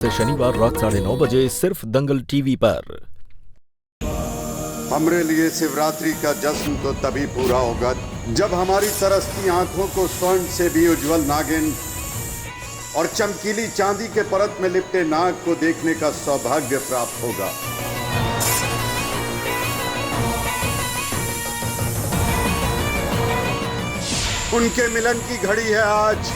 शनिवार रात 9:30 बजे सिर्फ दंगल टीवी पर। हमरे लिए शिवरात्रि का जश्न तो तभी पूरा होगा जब हमारी तरसती आंखों को स्वर्ण से भी उज्जवल नागिन और चमकीली चांदी के परत में लिपटे नाग को देखने का सौभाग्य प्राप्त होगा। उनके मिलन की घड़ी है आज।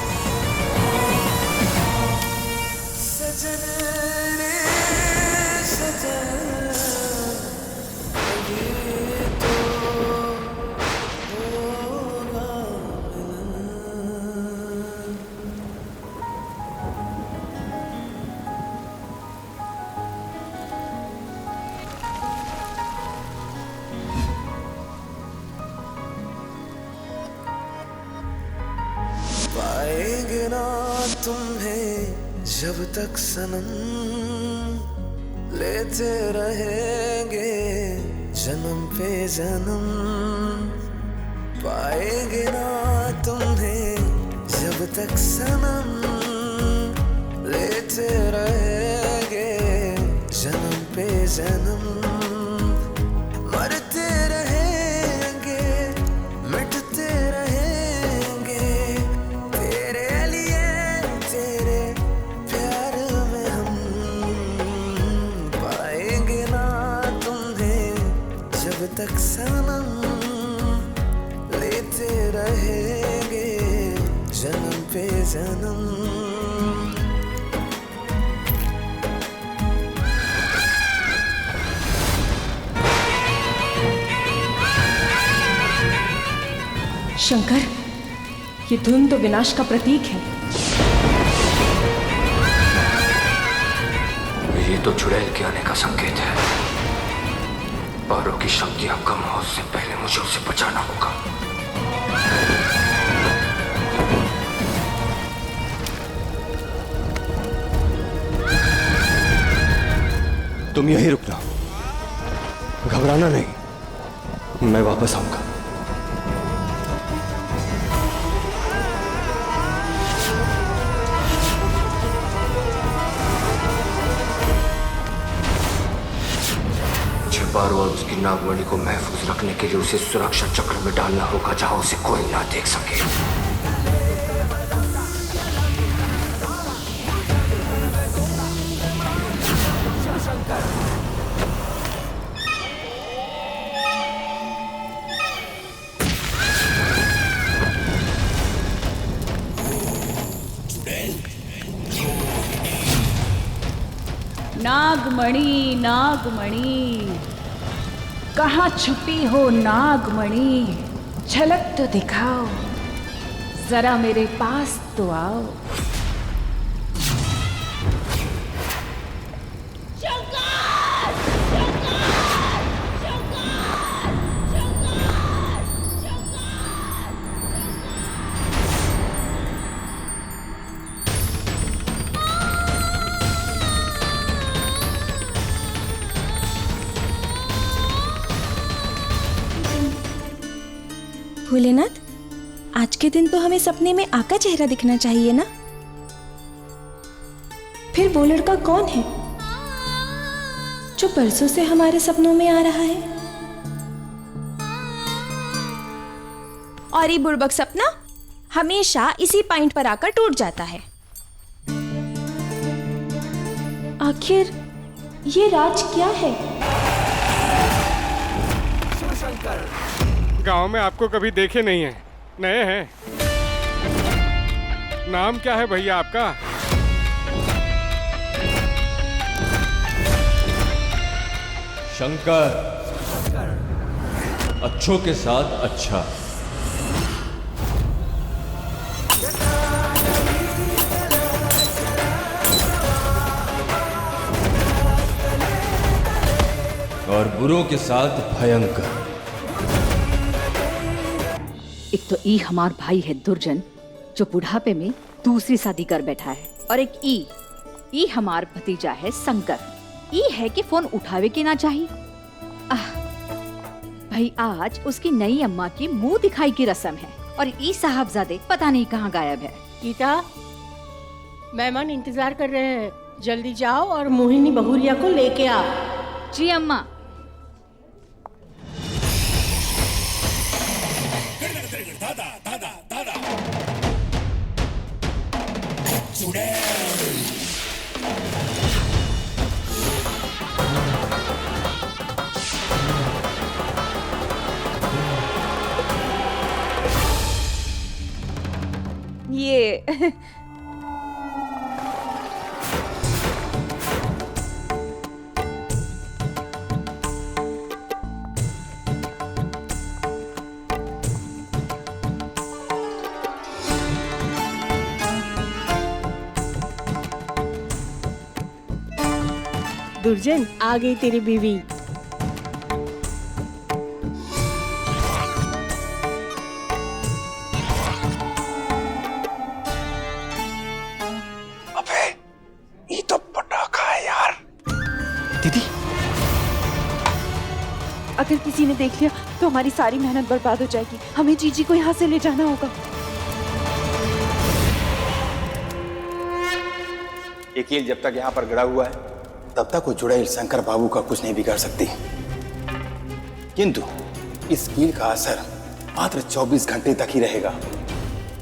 पाएंगे ना तुम्हें जब तक सनम, लेते रहेंगे जन्म पे जन्म। पाएंगे ना तुम्हें जब तक सनम, लेते रहेंगे जन्म पे जन्म। मरते रहेंगे मिटते रहेंगे तेरे लिए, तेरे प्यार में हम। पाएंगे ना तुम्हें जब तक सनम, लेते रहेंगे जन्म पे जन्म। शंकर, ये धुन तो विनाश का प्रतीक है। ये तो चुड़ैल के आने का संकेत है। पारों की शक्तियां कम हो उससे पहले मुझे उसे बचाना होगा। तुम यहीं रुकना, घबराना नहीं, मैं वापस आऊंगा। पारो और उसकी नागमणि को महफूज रखने के लिए उसे सुरक्षा चक्र में डालना होगा जहां उसे कोई ना देख सके। नागमणि, नागमणि, कहाँ छुपी हो नागमणि? झलक तो दिखाओ, जरा मेरे पास तो आओ। भोलेनाथ, आज के दिन तो हमें सपने में आपका चेहरा दिखना चाहिए ना? फिर वो लड़का कौन है जो परसों से हमारे सपनों में आ रहा है? और ये बुड़बक सपना हमेशा इसी पॉइंट पर आकर टूट जाता है। आखिर ये राज क्या है? गांव में आपको कभी देखे नहीं हैं, नए हैं। नाम क्या है भैया आपका? शंकर। अच्छों के साथ अच्छा। और बुरों के साथ भयंकर। एक तो ई हमार भाई है दुर्जन, जो बुढ़ापे में दूसरी शादी कर बैठा है, और एक ई हमार भतीजा है शंकर। ई है कि फोन उठावे के ना चाहिए। भाई आज उसकी नई अम्मा की मुंह दिखाई की रस्म है, और ई साहबजादे पता नहीं कहाँ गायब है। गीता, मेहमान इंतजार कर रहे हैं, जल्दी जाओ और मोहिनी बहुरिया को लेके आओ। जी अम्मा। ये दुर्जन, आ गई तेरी बीवी। अगर किसी ने देख लिया तो हमारी सारी मेहनत बर्बाद हो जाएगी। हमें जीजी को यहाँ से ले जाना होगा। ये कील जब तक यहाँ पर गड़ा हुआ है तब तक वो चुड़ैल शंकर बाबू का कुछ नहीं बिगाड़ सकती, किंतु इस कील का असर मात्र 24 घंटे तक ही रहेगा।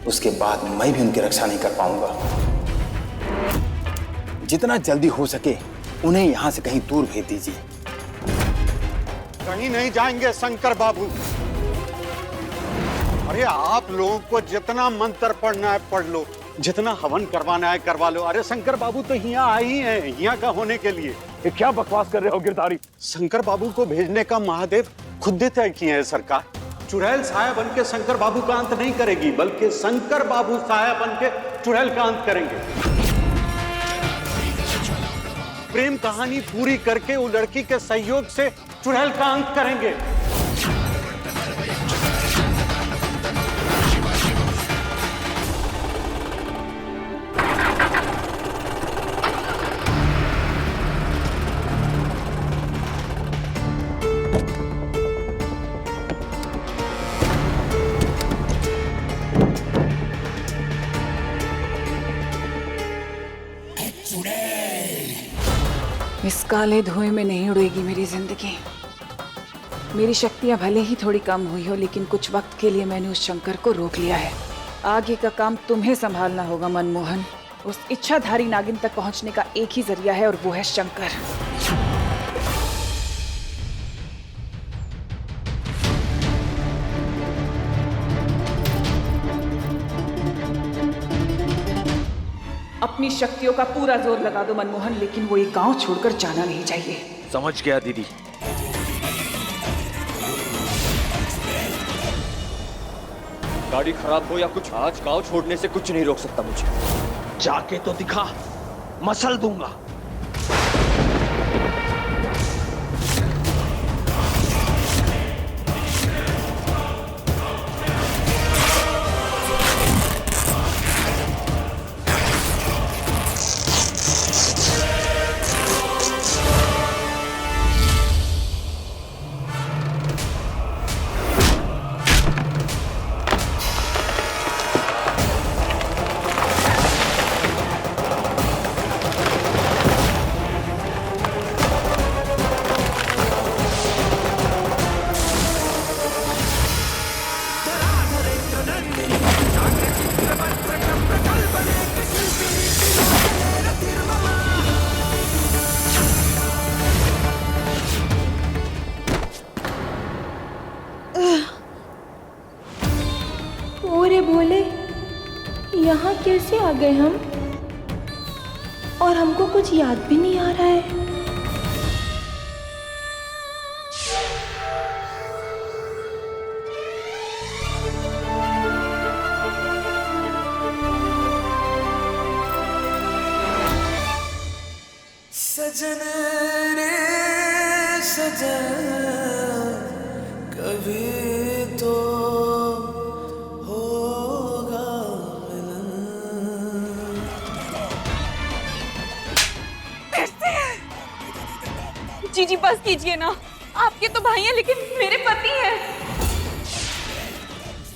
उसके बाद मैं भी उनकी रक्षा नहीं कर पाऊंगा। जितना जल्दी हो सके उन्हें यहाँ से कहीं दूर भेज दीजिए। कहीं नहीं जाएंगे शंकर बाबू। अरे आप लोगों को जितना मंत्र पढ़ना है पढ़ लो, जितना हवन करवाना है करवा लो। अरे शंकर बाबू तो यहाँ आई ही हैं, यहाँ का होने के लिए। ये क्या बकवास कर रहे हो गिरधारी? शंकर बाबू को भेजने का महादेव खुद तय किए हैं सरकार। चुड़ैल साया बन के शंकर बाबू का अंत नहीं करेगी, बल्कि शंकर बाबू साया बन के चुड़ैल का अंत करेंगे। प्रेम कहानी पूरी करके वो लड़की के सहयोग से चुड़ैल का अंत करेंगे। इस काले धुएं में नहीं उड़ेगी मेरी जिंदगी। मेरी शक्तियां भले ही थोड़ी कम हुई हो, लेकिन कुछ वक्त के लिए मैंने उस शंकर को रोक लिया है। आगे का काम तुम्हें संभालना होगा मनमोहन। उस इच्छाधारी नागिन तक पहुंचने का एक ही जरिया है और वो है शंकर। अपनी शक्तियों का पूरा जोर लगा दो मनमोहन, लेकिन वो ये गांव छोड़कर जाना नहीं चाहिए। समझ गया दीदी। गाड़ी खराब हो या कुछ, आज गांव छोड़ने से कुछ नहीं रोक सकता मुझे। जाके तो दिखा, मसल दूंगा। ओरे भोले, यहाँ कैसे आ गए हम? और हमको कुछ याद भी नहीं आ रहा है। सजन रे सजन, कभी तो होगा मिलन। जीजी बस कीजिए ना, आपके तो भाई हैं लेकिन मेरे पति हैं।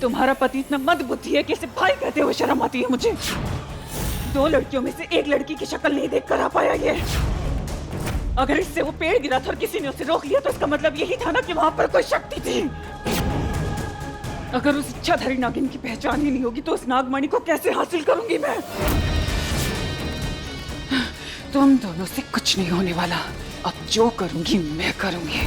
तुम्हारा पति इतना मंदबुद्धि है कि इसे भाई कहते हुए शर्म आती है मुझे। 2 लड़कियों में से एक लड़की की शक्ल नहीं देखकर आ पाया ये। अगर इससे वो पेड़ गिरा था और किसी ने उसे रोक लिया तो इसका मतलब यही था ना कि वहां पर कोई शक्ति थी। अगर उस इच्छाधारी नागिन की पहचान ही नहीं होगी तो उस नागमणि को कैसे हासिल करूंगी मैं? तुम दोनों से कुछ नहीं होने वाला। अब जो करूंगी मैं करूंगी।